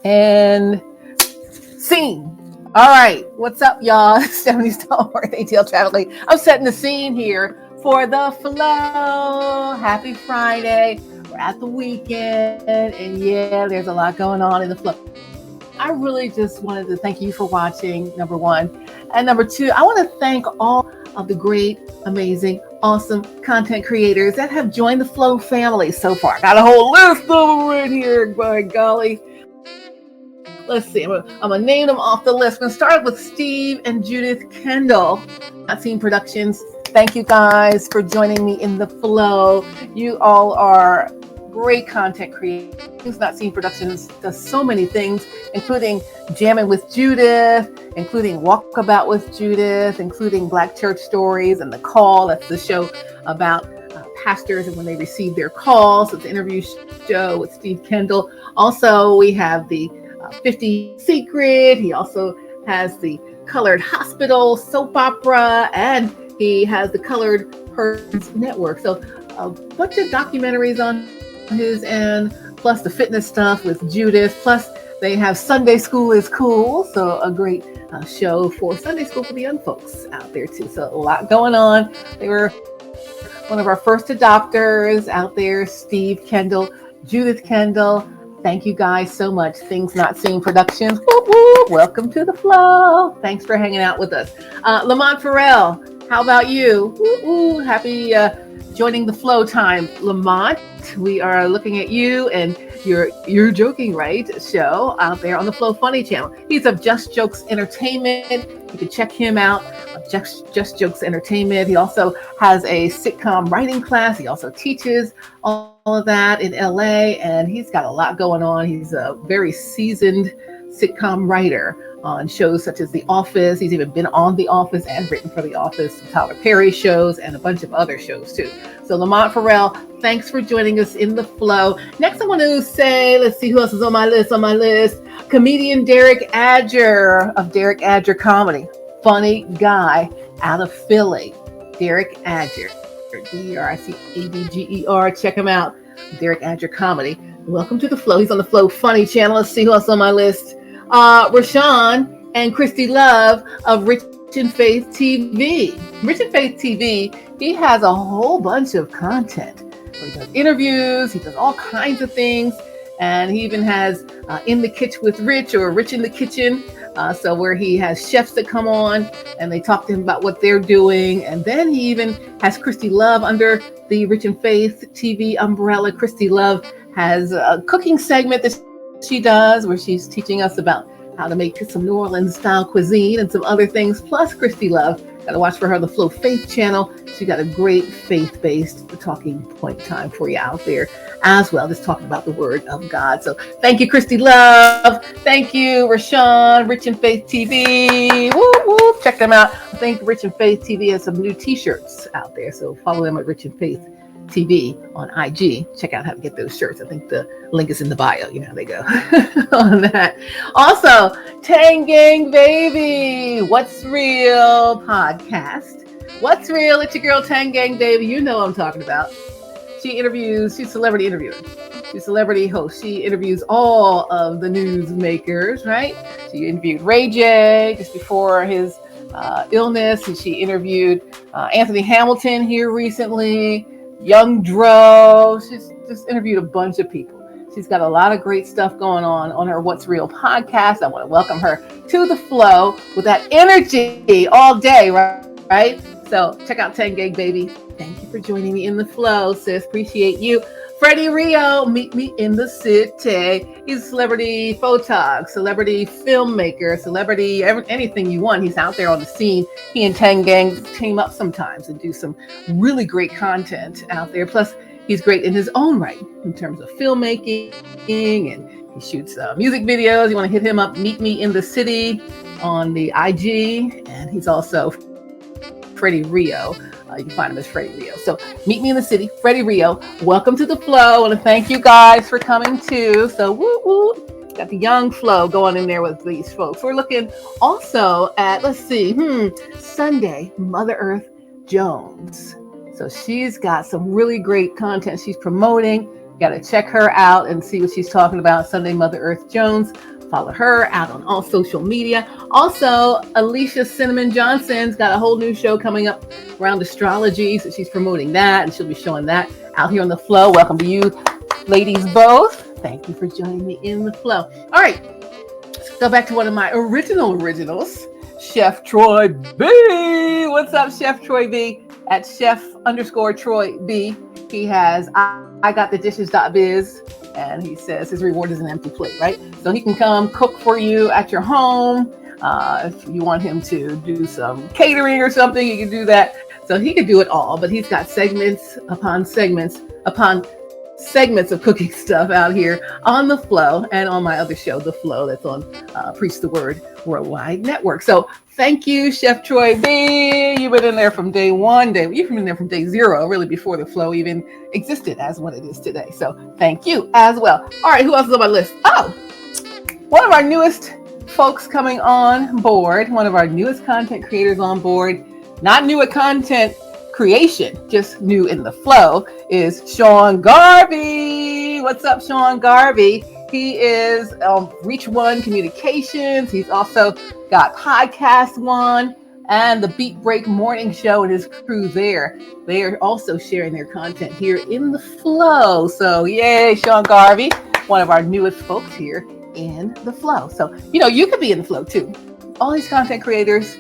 And scene. All right, what's up, y'all? Stephanie Stallworth, ATL Travel Lead. I'm setting the scene here for the flow. Happy Friday. We're at the weekend, and yeah, there's a lot going on in the flow. I really just wanted to thank you for watching, number one. And number two, I want to thank all of the great, amazing, awesome content creators that have joined the Flow family so far. I got a whole list of them right here, by golly. Let's see, I'm gonna name them off the list. I'm gonna start with Steve and Judith Kendall, Not Seen Productions. Thank you guys for joining me in the flow. You all are great content creators. Not Seen Productions does so many things, including Jamming with Judith, including Walkabout with Judith, including Black Church Stories and The Call. That's the show about pastors and when they receive their calls. It's an interview show with Steve Kendall. Also, we have the 50 Secret. He also has the Colored Hospital soap opera, and he has the Colored Herds Network. So a bunch of documentaries on his end, plus the fitness stuff with Judith. Plus they have Sunday School is Cool. So a great show for Sunday school for the young folks out there too. So a lot going on. They were one of our first adopters out there, Steve Kendall, Judith Kendall. Thank you guys so much. Things Not Seen Productions. Woo woo. Welcome to the flow. Thanks for hanging out with us. Lamont Farrell, how about you? Woo woo. Happy joining the flow time, Lamont. We are looking at you and You're Joking Right show out there on the Flow Funny channel. He's of Just Jokes Entertainment. You can check him out on Just Jokes Entertainment. He also has a sitcom writing class. He also teaches all of that in LA, and he's got a lot going on. He's a very seasoned sitcom writer on shows such as The Office. He's even been on The Office and written for The Office, Tyler Perry shows, and a bunch of other shows too. So Lamont Farrell, thanks for joining us in the flow. Next, I want to say, let's see who else is on my list. Comedian Derek Adger of Derek Adger Comedy. Funny guy out of Philly. Derek Adger. Dericadger. Check him out. Derek Adger Comedy. Welcome to the flow. He's on the Flow Funny channel. Let's see who else on my list. Rashawn and Christy Love of Rich and Faith TV. Rich and Faith TV, he has a whole bunch of content. He does interviews, he does all kinds of things, and he even has In the Kitchen with Rich or Rich in the Kitchen, so where he has chefs that come on and they talk to him about what they're doing. And then he even has Christy Love under the Rich and Faith TV umbrella. Christy Love has a cooking segment that she does where she's teaching us about how to make some New Orleans style cuisine and some other things. Plus, Christy Love, got to watch for her the Flow Faith channel. She got a great faith-based talking point time for you out there as well, just talking about the Word of God. So thank you, Christy Love. Thank you, Rashawn, Rich and Faith TV. Woo, woo. Check them out. I think Rich and Faith TV has some new t-shirts out there. So follow them at Rich and Faith TV on IG. Check out how to get those shirts. I think the link is in the bio. You know how they go on that. Also, Tang Gang Baby, What's Real podcast. What's Real? It's your girl Tang Gang Baby. You know what I'm talking about. She's celebrity interviewer. She's celebrity host. She interviews all of the news makers, right? She interviewed Ray J just before his illness, and she interviewed Anthony Hamilton here recently. Young Dro. She's just interviewed a bunch of people. She's got a lot of great stuff going on her What's Real podcast. I want to welcome her to the flow with that energy all day, right? So check out 10 Gang Baby. Thank you for joining me in the flow, sis. Appreciate you. Freddie Rio, meet me in the city. He's a celebrity photog, celebrity filmmaker, celebrity anything you want. He's out there on the scene. He and Tang Gang team up sometimes and do some really great content out there. Plus, he's great in his own right in terms of filmmaking, and he shoots music videos. You want to hit him up, Meet Me in the City on the IG. And he's also Freddie Rio. You can find him as Freddie Rio. So Meet Me in the City, Freddie Rio. Welcome to the flow. I want to thank you guys for coming too. So woo woo. Got the young flow going in there with these folks. We're looking also at, Sunday, Mother Earth Jones. So she's got some really great content she's promoting. Got to check her out and see what she's talking about. Sunday Mother Earth Jones. Follow her out on all social media. Also, Alicia Cinnamon Johnson's got a whole new show coming up around astrology. So she's promoting that, and she'll be showing that out here on the flow. Welcome to you, ladies, both. Thank you for joining me in the flow. All right, let's go back to one of my originals, Chef Troy B. What's up, Chef Troy B? At Chef_Troy B. He has I got the dishes.biz, and he says his reward is an empty plate, right? So he can come cook for you at your home. If you want him to do some catering or something, he can do that. So he can do it all, but he's got segments upon segments of cooking stuff out here on The Flow and on my other show, The Flow, that's on Preach the Word Worldwide Network. So thank you, Chef Troy B. You've been in there from day one. You've been in there from day zero, really before The Flow even existed as what it is today. So thank you as well. All right, who else is on my list? Oh, one of our newest folks coming on board, one of our newest content creators on board, not new at content creation, just new in the flow, is Sean Garvey. What's up, Sean Garvey? He is Reach One Communications. He's also got Podcast One and the Beat Break Morning Show and his crew there. They are also sharing their content here in the flow. So yay, Sean Garvey, one of our newest folks here in the flow. So, you could be in the flow too. All these content creators,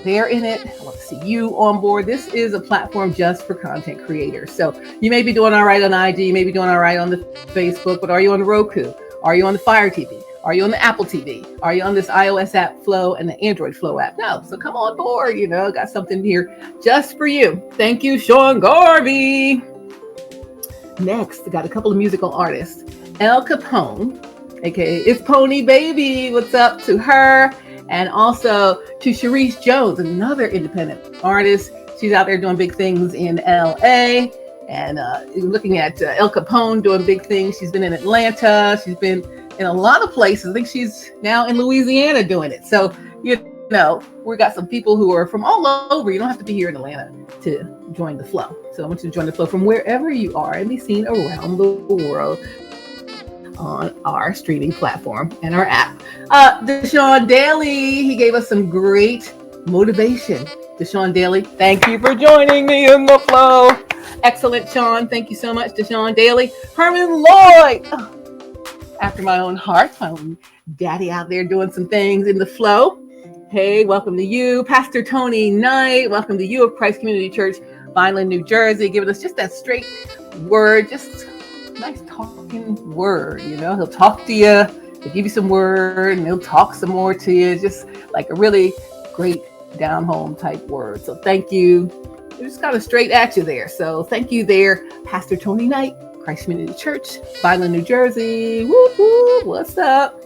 they're in it. I want to see you on board. This is a platform just for content creators. So you may be doing all right on IG, you may be doing all right on the Facebook, but are you on the Roku? Are you on the Fire TV? Are you on the Apple TV? Are you on this iOS app Flow and the Android Flow app? No. So come on board. Got something here just for you. Thank you, Sean Garvey. Next, I got a couple of musical artists. El Capone, aka It's Pony Baby. What's up to her? And also to Sharice Jones, another independent artist. She's out there doing big things in LA. And looking at El Capone doing big things. She's been in Atlanta. She's been in a lot of places. I think she's now in Louisiana doing it. So, we got some people who are from all over. You don't have to be here in Atlanta to join the flow. So I want you to join the flow from wherever you are and be seen around the world on our streaming platform and our app. Deshaun Daly, he gave us some great motivation. Deshaun Daly, thank you for joining me in the flow. Excellent, Sean. Thank you so much, Deshaun Daly. Herman Lloyd, after my own heart, my own daddy out there doing some things in the flow. Hey, welcome to you. Pastor Tony Knight, welcome to you of Christ Community Church, Vineland, New Jersey, giving us just that straight word, just nice talking word. He'll talk to you, he'll give you some word, and he'll talk some more to you, just like a really great down home type word. So thank you. It just kind of straight at you there. So thank you there, Pastor Tony Knight, Christ Community Church, Vineland, New Jersey. Whoop, whoop, what's up?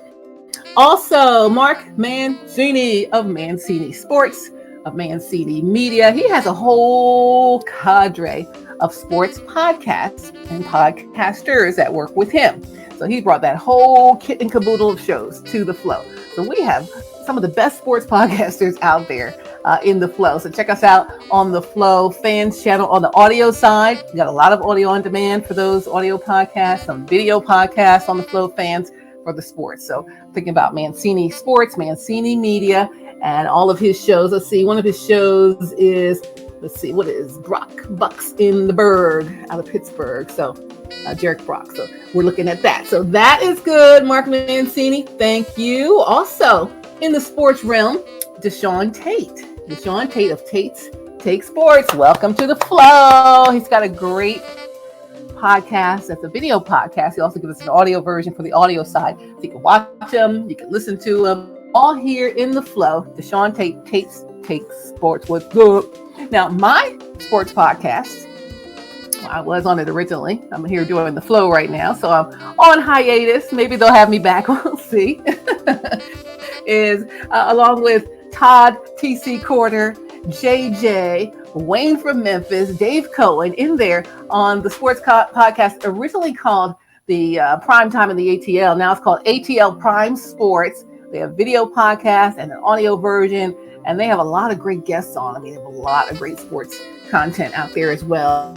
Also, Mark Mancini of Mancini Sports, of Mancini Media. He has a whole cadre of sports podcasts and podcasters that work with him. So he brought that whole kit and caboodle of shows to the flow. So we have some of the best sports podcasters out there in the flow. So check us out on the Flow Fans channel on the audio side. We got a lot of audio on demand for those audio podcasts, some video podcasts on the Flow Fans for the sports. So thinking about Mancini Sports, Mancini Media, and all of his shows. Let's see, one of his shows is, what is Brock Bucks in the Berg out of Pittsburgh. So Jarek Brock. So we're looking at that. So that is good, Mark Mancini. Thank you. Also in the sports realm, Deshaun Tate. Deshaun Tate of Tate's Take Sports. Welcome to the flow. He's got a great podcast. That's a video podcast. He also gives us an audio version for the audio side. So you can watch them, you can listen to them, all here in the flow. Deshaun Tate, Tate's Take Sports. What's good? Now, my sports podcast, I was on it originally. I'm here doing the flow right now. So I'm on hiatus. Maybe they'll have me back. We'll see. Is along with Todd TC Corder, JJ, Wayne from Memphis, Dave Cohen in there on the sports podcast originally called the Prime Time in the ATL. Now it's called ATL Prime Sports. They have video podcast and an audio version, and they have a lot of great guests on. I mean, they have a lot of great sports content out there as well.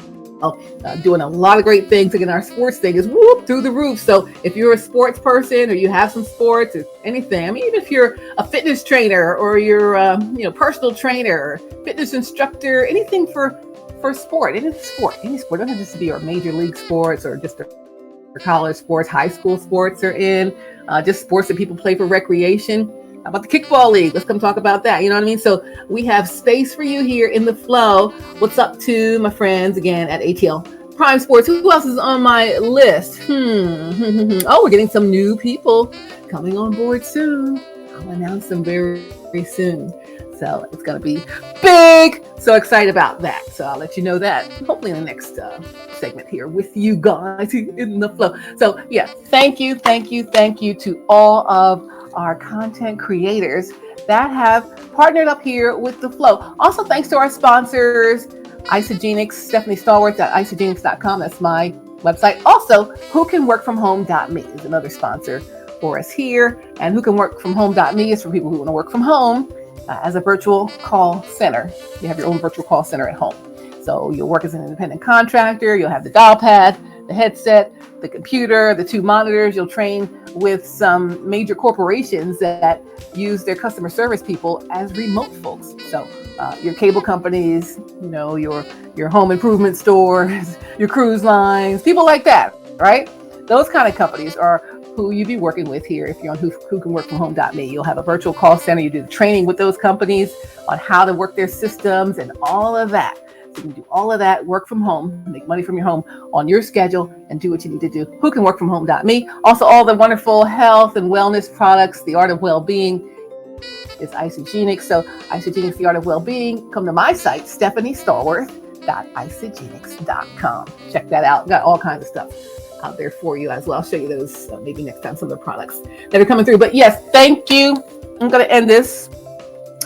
doing a lot of great things. Again, our sports thing is whoop through the roof. So if you're a sports person or you have some sports or anything, I mean, even if you're a fitness trainer or you're personal trainer, fitness instructor, anything for sport, any sport, it doesn't just be our major league sports or just college sports, high school sports are in, just sports that people play for recreation. How about the kickball league? Let's come talk about that. You know what I mean? So we have space for you here in the flow. What's up to my friends again at ATL Prime Sports? Who else is on my list? Oh, we're getting some new people coming on board soon. I'll announce them very, very soon. So it's going to be big. So excited about that. So I'll let you know that hopefully in the next segment here with you guys in the flow. So yeah, thank you to all of our content creators that have partnered up here with the flow. Also, thanks to our sponsors, Isagenix, Stephanie Stallworth at isagenix.com. That's my website. Also, whocanworkfromhome.me is another sponsor for us here. And whocanworkfromhome.me is for people who want to work from home as a virtual call center. You have your own virtual call center at home. So you'll work as an independent contractor. You'll have the dial pad, the headset, the computer, the 2 monitors. You'll train with some major corporations that use their customer service people as remote folks. So your cable companies, your home improvement stores, your cruise lines, people like that, right? Those kind of companies are who you be working with here if you're on whocanworkfromhome.me. You'll have a virtual call center. You do the training with those companies on how to work their systems and all of that. So you can do all of that, work from home, make money from your home on your schedule, and do what you need to do. Whocanworkfromhome.me. Also, all the wonderful health and wellness products, The Art of Wellbeing is Isagenix. So Isagenix, The Art of Wellbeing. Come to my site, stephaniestallworth.isagenix.com. Check that out. Got all kinds of stuff out there for you as well. I'll show you those maybe next time, some of the products that are coming through. But yes, thank you. I'm going to end this.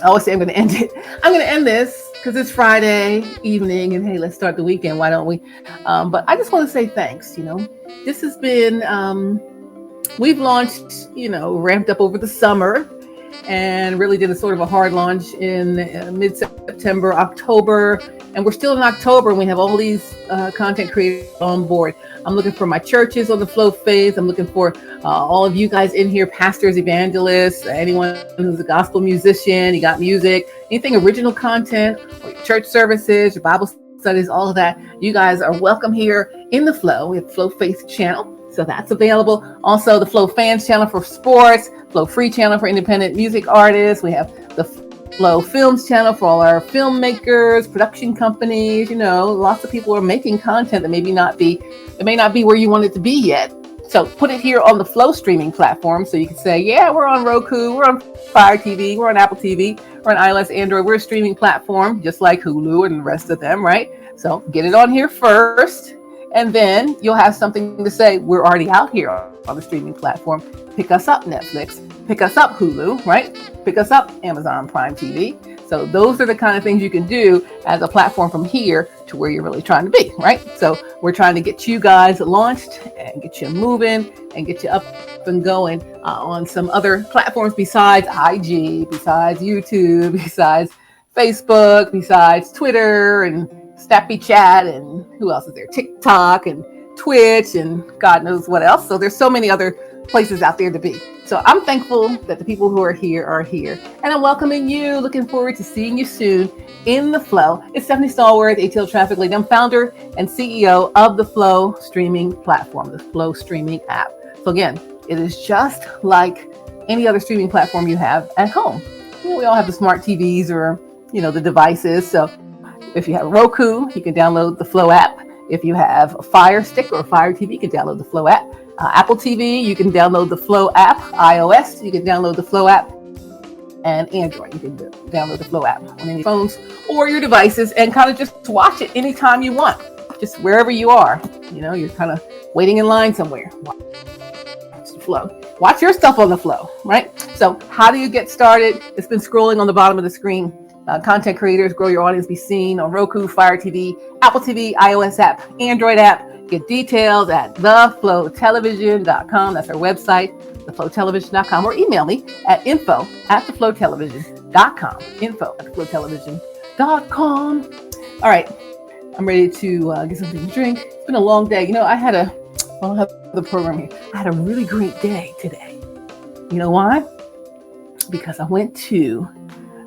I always say I'm going to end it. I'm going to end this because it's Friday evening and hey, let's start the weekend. Why don't we? But I just want to say thanks. This has been, we've launched, ramped up over the summer and really did a sort of a hard launch in mid-September, October. And we're still in October and we have all these content creators on board. I'm looking for my churches on the flow phase. I'm looking for all of you guys in here, pastors, evangelists, anyone who's a gospel musician, you got music, anything original content, or your church services, your Bible studies, all of that. You guys are welcome here in the flow. We have Flow Faith channel. So that's available. Also the Flow Fans channel for sports, Flow Free channel for independent music artists. We have the Flow Films channel for all our filmmakers, production companies. Lots of people are making content that it may not be where you want it to be yet. So put it here on the Flow streaming platform. So you can say, yeah, we're on Roku, we're on Fire TV, we're on Apple TV, we're on iOS, Android. We're a streaming platform, just like Hulu and the rest of them, right? So get it on here first. And then you'll have something to say, we're already out here on the streaming platform. Pick us up, Netflix. Pick us up, Hulu, right? Pick us up, Amazon Prime TV. So those are the kind of things you can do as a platform from here to where you're really trying to be, right? So we're trying to get you guys launched and get you moving and get you up and going on some other platforms besides IG, besides YouTube, besides Facebook, besides Twitter and Snappy Chat, and who else is there? TikTok and Twitch and God knows what else. So there's so many other places out there to be. So I'm thankful that the people who are here, and I'm welcoming you. Looking forward to seeing you soon in the flow. It's Stephanie Stallworth, ATL Traffic Lead. I'm founder and CEO of the Flow streaming platform, the Flow streaming app. So again, it is just like any other streaming platform you have at home. We all have the smart TVs or, the devices. So if you have Roku, you can download the Flow app. If you have a Fire Stick or a Fire TV, you can download the Flow app. Apple TV, you can download the Flow app. iOS, you can download the Flow app. And Android, you can download the Flow app on any phones or your devices and kind of just watch it anytime you want, just wherever you are. You're kind of waiting in line somewhere. Watch the Flow. Watch your stuff on the Flow, right? So how do you get started? It's been scrolling on the bottom of the screen. Content creators, grow your audience, be seen on Roku, Fire TV, Apple TV, iOS app, Android app. Get details at theflowtelevision.com. That's our website, theflowtelevision.com, or email me at info@theflowtelevision.com. Info@theflowtelevision.com. All right. I'm ready to get something to drink. It's been a long day. You know, I don't have the program here. I had a really great day today. You know why? Because I went to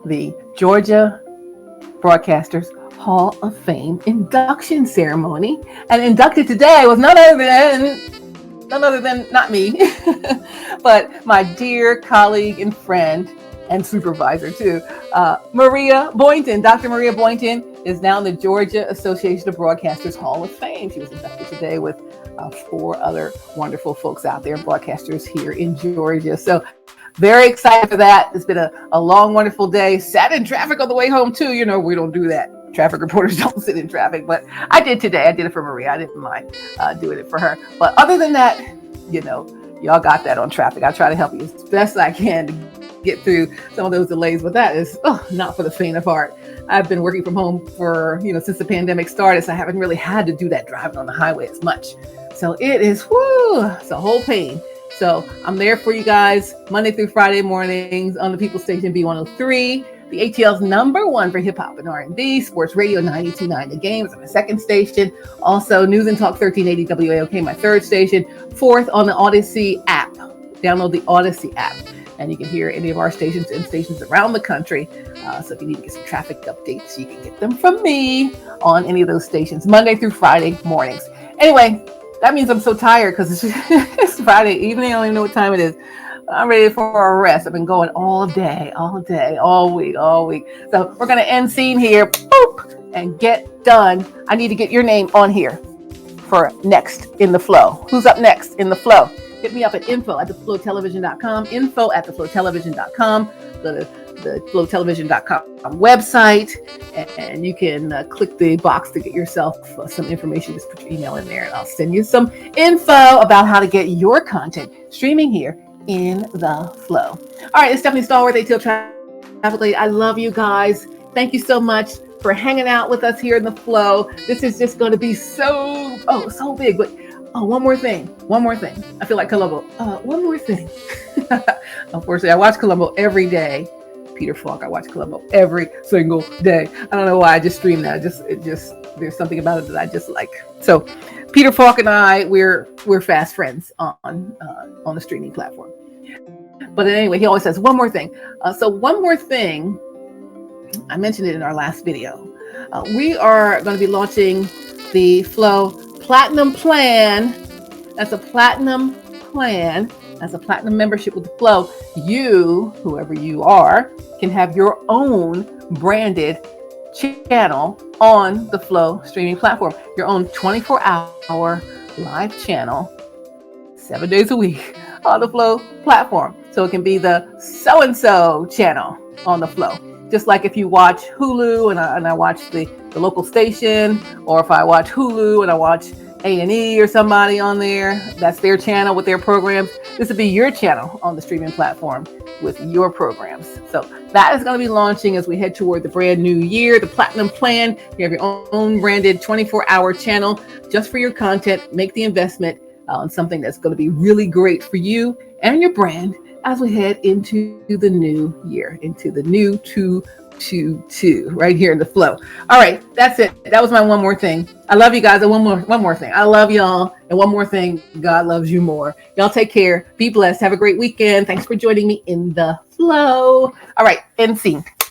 the Georgia Broadcasters Hall of Fame induction ceremony, and inducted today was none other than not me, but my dear colleague and friend and supervisor too, Maria Boynton. Dr. Maria Boynton is now in the Georgia Association of Broadcasters Hall of Fame. She was inducted today with 4 other wonderful folks out there, broadcasters here in Georgia. So very excited for that. It's been a long, wonderful day. Sat in traffic on the way home too. You know, we don't do that. Traffic reporters don't sit in traffic, but I did today. I did it for Maria. I didn't mind doing it for her. But other than that, you know, y'all got that on traffic. I try to help you as best I can to get through some of those delays, but that is not for the faint of heart. I've been working from home for, since the pandemic started, so I haven't really had to do that driving on the highway as much. So it is, it's a whole pain. So I'm there for you guys Monday through Friday mornings on the People Station B103, the ATL's #1 for hip hop and R&B, Sports Radio 92.9 The Game is my second station. Also News and Talk 1380 WAOK, my third station. Fourth on the Odyssey app. Download the Odyssey app, and you can hear any of our stations and stations around the country. So if you need to get some traffic updates, you can get them from me on any of those stations, Monday through Friday mornings. Anyway, that means I'm so tired because it's Friday evening. I don't even know what time it is. I'm ready for a rest. I've been going all day, all week. So we're going to end scene here, and get done. I need to get your name on here for next in the flow. Who's up next in the flow? Hit me up at info@theflowtelevision.com, info@theflowtelevision.com. Go to the flowtelevision.com website, and you can click the box to get yourself some information. Just put your email in there, and I'll send you some info about how to get your content streaming here in the flow. All right, it's Stephanie Stallworth, ATL Traffic Lady. I love you guys. Thank you so much for hanging out with us here in the flow. This is just going to be so big. But one more thing. I feel like Columbo. One more thing. Unfortunately, I watch Columbo every day. Peter Falk. I watch Columbo every single day. I don't know why. I just stream that. There's something about it that I just like. So Peter Falk and I, we're fast friends on the streaming platform. But anyway, he always says one more thing. So one more thing, I mentioned it in our last video. We are going to be launching the Flow Platinum Plan. That's a platinum plan. That's a platinum membership with the Flow. You, whoever you are, can have your own branded channel on the Flow streaming platform. Your own 24-hour live channel, 7 days a week on the Flow platform. So it can be the so-and-so channel on the Flow. Just like if you watch Hulu and I watch the local station, or if I watch Hulu and I watch A&E or somebody on there, that's their channel with their programs. This would be your channel on the streaming platform with your programs. So that is going to be launching as we head toward the brand new year, the Platinum Plan. You have your own branded 24-hour channel just for your content. Make the investment on something that's going to be really great for you and your brand as we head into the new year, into the new 222 right here in the flow. All right, that's it. That was my one more thing. I love you guys. And one more thing. I love y'all. And one more thing, God loves you more. Y'all take care. Be blessed. Have a great weekend. Thanks for joining me in the flow. All right, end scene.